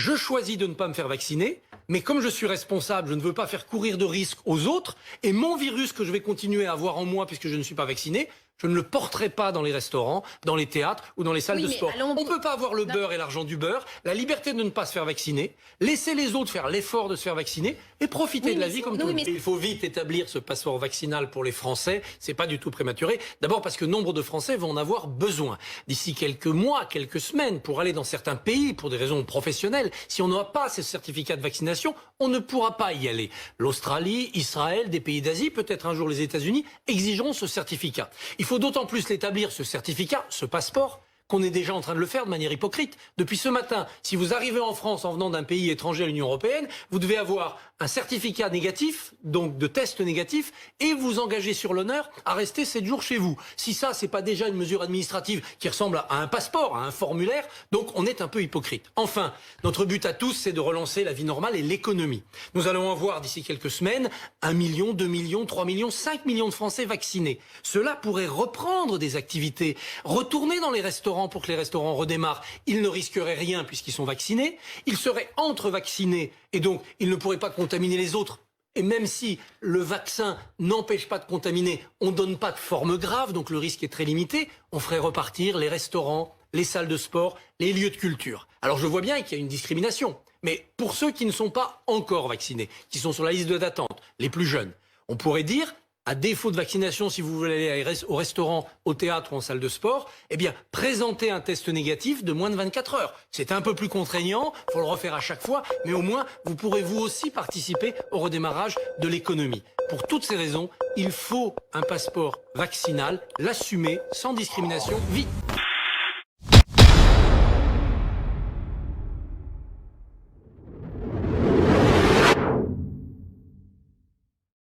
je choisis de ne pas me faire vacciner, mais comme je suis responsable, je ne veux pas faire courir de risques aux autres, et mon virus que je vais continuer à avoir en moi puisque je ne suis pas vacciné, je ne le porterai pas dans les restaurants, dans les théâtres ou dans les salles de sport. On ne peut pas avoir le beurre et l'argent du beurre, la liberté de ne pas se faire vacciner, laisser les autres faire l'effort de se faire vacciner et profiter de la vie comme tout le monde. Il faut vite établir ce passeport vaccinal pour les Français, c'est pas du tout prématuré. D'abord parce que nombre de Français vont en avoir besoin. D'ici quelques mois, quelques semaines, pour aller dans certains pays, pour des raisons professionnelles, si on n'a pas ces certificats de vaccination, on ne pourra pas y aller. L'Australie, Israël, des pays d'Asie, peut-être un jour les États-Unis, exigeront ce certificat. Il faut d'autant plus l'établir, ce certificat, ce passeport, qu'on est déjà en train de le faire de manière hypocrite. Depuis ce matin, si vous arrivez en France en venant d'un pays étranger à l'Union européenne, vous devez avoir un certificat négatif, donc de test négatif, et vous engagez sur l'honneur à rester 7 jours chez vous. Si ça, c'est pas déjà une mesure administrative qui ressemble à un passeport, à un formulaire, donc on est un peu hypocrite. Enfin, notre but à tous, c'est de relancer la vie normale et l'économie. Nous allons avoir d'ici quelques semaines 1 million, 2 millions, 3 millions, 5 millions de Français vaccinés. Cela pourrait reprendre des activités, retourner dans les restaurants pour que les restaurants redémarrent. Ils ne risqueraient rien puisqu'ils sont vaccinés. Ils seraient entre-vaccinés et donc ils ne pourraient pas contaminer les autres. Et même si le vaccin n'empêche pas de contaminer, on ne donne pas de forme grave, donc le risque est très limité, on ferait repartir les restaurants, les salles de sport, les lieux de culture. Alors je vois bien qu'il y a une discrimination, mais pour ceux qui ne sont pas encore vaccinés, qui sont sur la liste d'attente, les plus jeunes, on pourrait dire, à défaut de vaccination, si vous voulez aller au restaurant, au théâtre ou en salle de sport, eh bien, présentez un test négatif de moins de 24 heures. C'est un peu plus contraignant, il faut le refaire à chaque fois, mais au moins, vous pourrez vous aussi participer au redémarrage de l'économie. Pour toutes ces raisons, il faut un passeport vaccinal, l'assumer sans discrimination, vite.